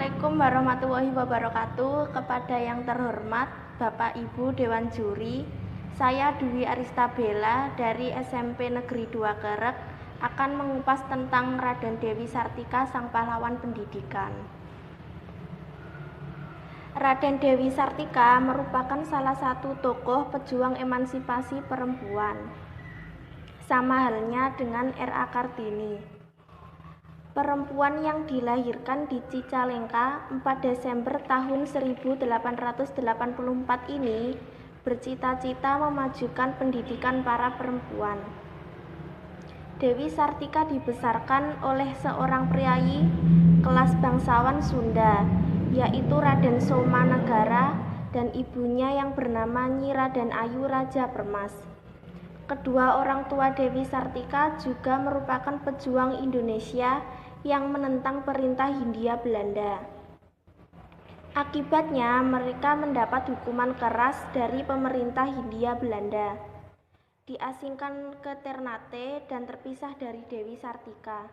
Assalamualaikum warahmatullahi wabarakatuh. Kepada yang terhormat Bapak Ibu Dewan Juri, saya Dwi Aristabella dari SMP Negeri 2 Kerek akan mengupas tentang Raden Dewi Sartika, sang pahlawan pendidikan. Raden Dewi Sartika merupakan salah satu tokoh pejuang emansipasi perempuan, sama halnya dengan R.A. Kartini. Perempuan yang dilahirkan di Cicalengka 4 Desember tahun 1884 ini bercita-cita memajukan pendidikan para perempuan. Dewi Sartika dibesarkan oleh seorang priayi kelas bangsawan Sunda, yaitu Raden Somanegara, dan ibunya yang bernama Nyi Raden Ayu Raja Permas. Kedua orang tua Dewi Sartika juga merupakan pejuang Indonesia yang menentang perintah Hindia Belanda. Akibatnya, mereka mendapat hukuman keras dari pemerintah Hindia Belanda, diasingkan ke Ternate dan terpisah dari Dewi Sartika.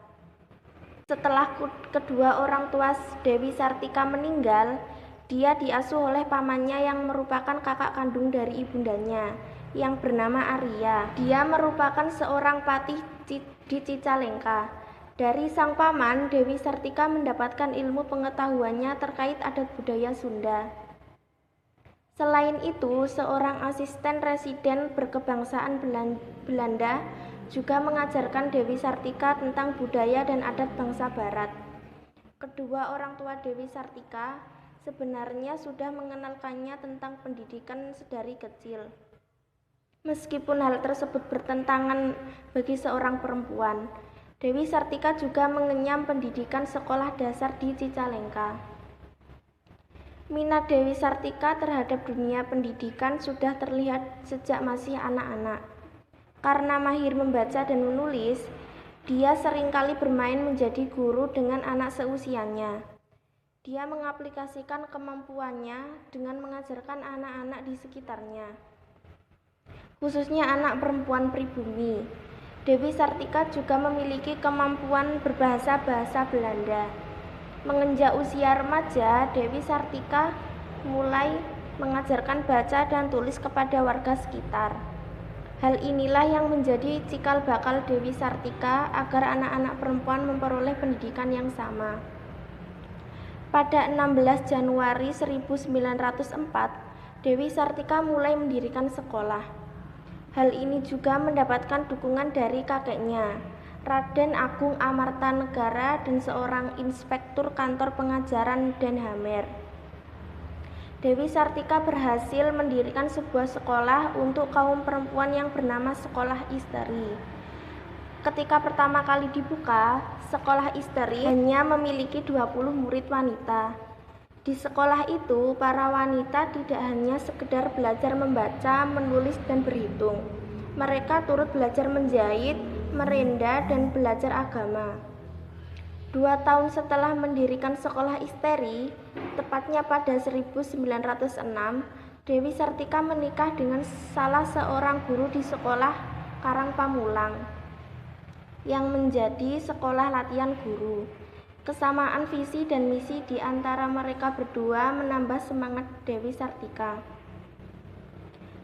Setelah kedua orang tua Dewi Sartika meninggal, dia diasuh oleh pamannya yang merupakan kakak kandung dari ibundanya, yang bernama Arya. Dia merupakan seorang patih di Cicalengka. Dari sang paman, Dewi Sartika mendapatkan ilmu pengetahuannya terkait adat budaya Sunda. Selain itu, seorang asisten residen berkebangsaan Belanda juga mengajarkan Dewi Sartika tentang budaya dan adat bangsa Barat. Kedua orang tua Dewi Sartika sebenarnya sudah mengenalkannya tentang pendidikan sedari kecil. Meskipun hal tersebut bertentangan bagi seorang perempuan, Dewi Sartika juga mengenyam pendidikan sekolah dasar di Cicalengka. Minat Dewi Sartika terhadap dunia pendidikan sudah terlihat sejak masih anak-anak. Karena mahir membaca dan menulis, dia seringkali bermain menjadi guru dengan anak seusianya. Dia mengaplikasikan kemampuannya dengan mengajarkan anak-anak di sekitarnya, khususnya anak perempuan pribumi. Dewi Sartika juga memiliki kemampuan berbahasa Belanda. Menginjak usia remaja, Dewi Sartika mulai mengajarkan baca dan tulis kepada warga sekitar. Hal inilah yang menjadi cikal bakal Dewi Sartika agar anak-anak perempuan memperoleh pendidikan yang sama. Pada 16 Januari 1904, Dewi Sartika mulai mendirikan sekolah. Hal ini juga mendapatkan dukungan dari kakeknya, Raden Agung Amartanegara, dan seorang inspektur kantor pengajaran Den Hamer. Dewi Sartika berhasil mendirikan sebuah sekolah untuk kaum perempuan yang bernama Sekolah Isteri. Ketika pertama kali dibuka, Sekolah Isteri hanya memiliki 20 murid wanita. Di sekolah itu, para wanita tidak hanya sekedar belajar membaca, menulis, dan berhitung. Mereka turut belajar menjahit, merenda, dan belajar agama. 2 tahun setelah mendirikan Sekolah Isteri, tepatnya pada 1906, Dewi Sartika menikah dengan salah seorang guru di sekolah Karangpamulang, yang menjadi sekolah latihan guru. Kesamaan visi dan misi di antara mereka berdua menambah semangat Dewi Sartika.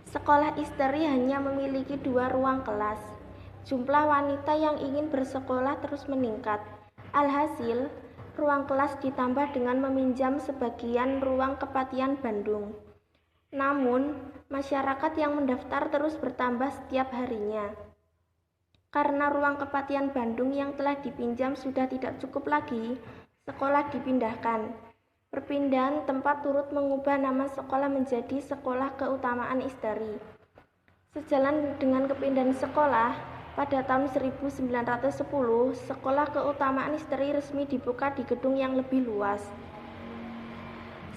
Sekolah Isteri hanya memiliki 2 ruang kelas. Jumlah wanita yang ingin bersekolah terus meningkat. Alhasil, ruang kelas ditambah dengan meminjam sebagian ruang Kepatian Bandung. Namun, masyarakat yang mendaftar terus bertambah setiap harinya. Karena ruang Kepatian Bandung yang telah dipinjam sudah tidak cukup lagi, sekolah dipindahkan. Perpindahan tempat turut mengubah nama sekolah menjadi Sekolah Keutamaan Isteri. Sejalan dengan kepindahan sekolah, pada tahun 1910, Sekolah Keutamaan Isteri resmi dibuka di gedung yang lebih luas.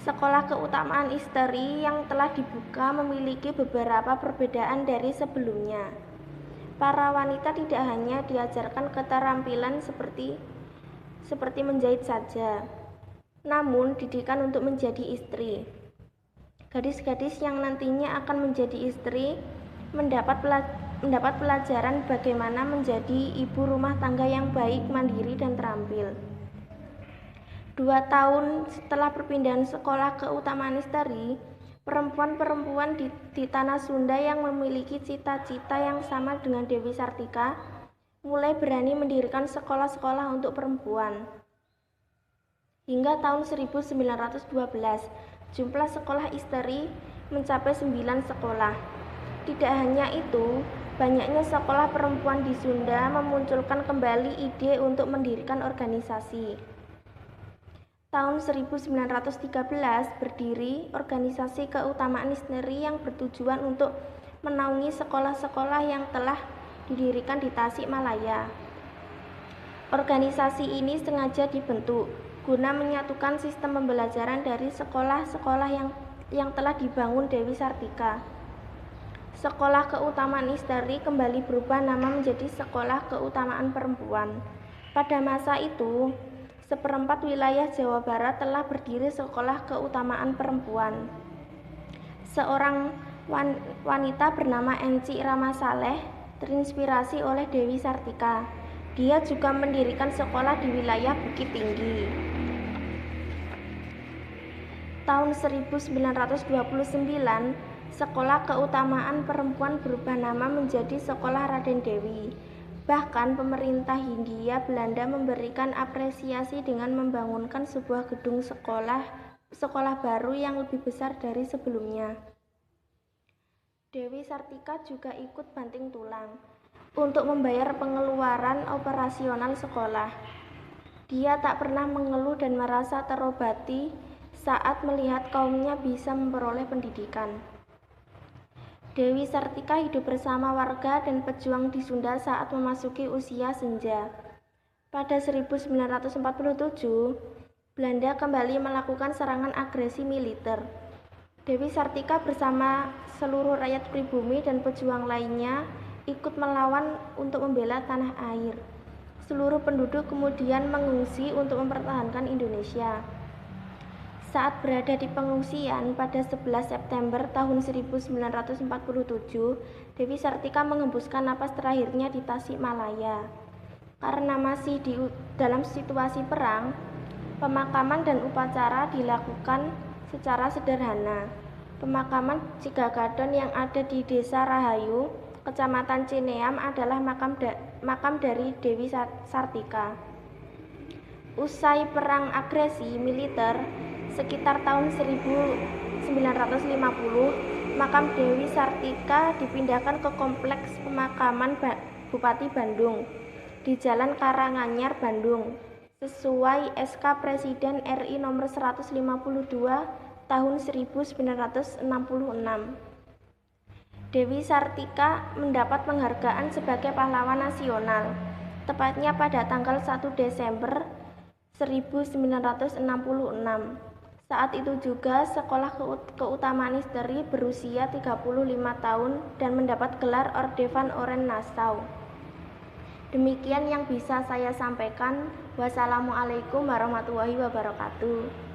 Sekolah Keutamaan Isteri yang telah dibuka memiliki beberapa perbedaan dari sebelumnya. Para wanita tidak hanya diajarkan keterampilan seperti menjahit saja, namun didikan untuk menjadi istri. Gadis-gadis yang nantinya akan menjadi istri mendapat pelajaran bagaimana menjadi ibu rumah tangga yang baik, mandiri, dan terampil. 2 tahun setelah perpindahan sekolah ke Utamanisteri, perempuan-perempuan di tanah Sunda yang memiliki cita-cita yang sama dengan Dewi Sartika mulai berani mendirikan sekolah-sekolah untuk perempuan. Hingga tahun 1912, jumlah sekolah istri mencapai 9 sekolah. Tidak hanya itu, banyaknya sekolah perempuan di Sunda memunculkan kembali ide untuk mendirikan organisasi. Tahun 1913 berdiri organisasi keutamaan istri yang bertujuan untuk menaungi sekolah-sekolah yang telah didirikan di Tasikmalaya. Organisasi ini sengaja dibentuk guna menyatukan sistem pembelajaran dari sekolah-sekolah yang telah dibangun Dewi Sartika. Sekolah Keutamaan Istri kembali berubah nama menjadi Sekolah Keutamaan Perempuan. Pada masa itu, seperempat wilayah Jawa Barat telah berdiri Sekolah Keutamaan Perempuan. Seorang wanita bernama Enci Ramasaleh terinspirasi oleh Dewi Sartika. Dia juga mendirikan sekolah di wilayah Bukit Tinggi. Tahun 1929, Sekolah Keutamaan Perempuan berubah nama menjadi Sekolah Raden Dewi. Bahkan pemerintah Hindia Belanda memberikan apresiasi dengan membangunkan sebuah gedung sekolah baru yang lebih besar dari sebelumnya. Dewi Sartika juga ikut banting tulang untuk membayar pengeluaran operasional sekolah. Dia tak pernah mengeluh dan merasa terobati saat melihat kaumnya bisa memperoleh pendidikan. Dewi Sartika hidup bersama warga dan pejuang di Sunda saat memasuki usia senja. Pada 1947, Belanda kembali melakukan serangan agresi militer. Dewi Sartika bersama seluruh rakyat pribumi dan pejuang lainnya ikut melawan untuk membela tanah air. Seluruh penduduk kemudian mengungsi untuk mempertahankan Indonesia. Saat berada di pengungsian pada 11 September tahun 1947, Dewi Sartika mengembuskan napas terakhirnya di Tasikmalaya. Karena masih dalam situasi perang, pemakaman dan upacara dilakukan secara sederhana. Pemakaman Cigagadon yang ada di Desa Rahayu, Kecamatan Cineam adalah makam dari Dewi Sartika. Usai perang agresi militer, sekitar tahun 1950, makam Dewi Sartika dipindahkan ke Kompleks Pemakaman Bupati Bandung di Jalan Karanganyar, Bandung, sesuai SK Presiden RI nomor 152 tahun 1966. Dewi Sartika mendapat penghargaan sebagai pahlawan nasional, tepatnya pada tanggal 1 Desember 1966. Saat itu juga Sekolah Keutamaan Istri berusia 35 tahun dan mendapat gelar Orde van Oranje Nassau. Demikian yang bisa saya sampaikan. Wassalamualaikum warahmatullahi wabarakatuh.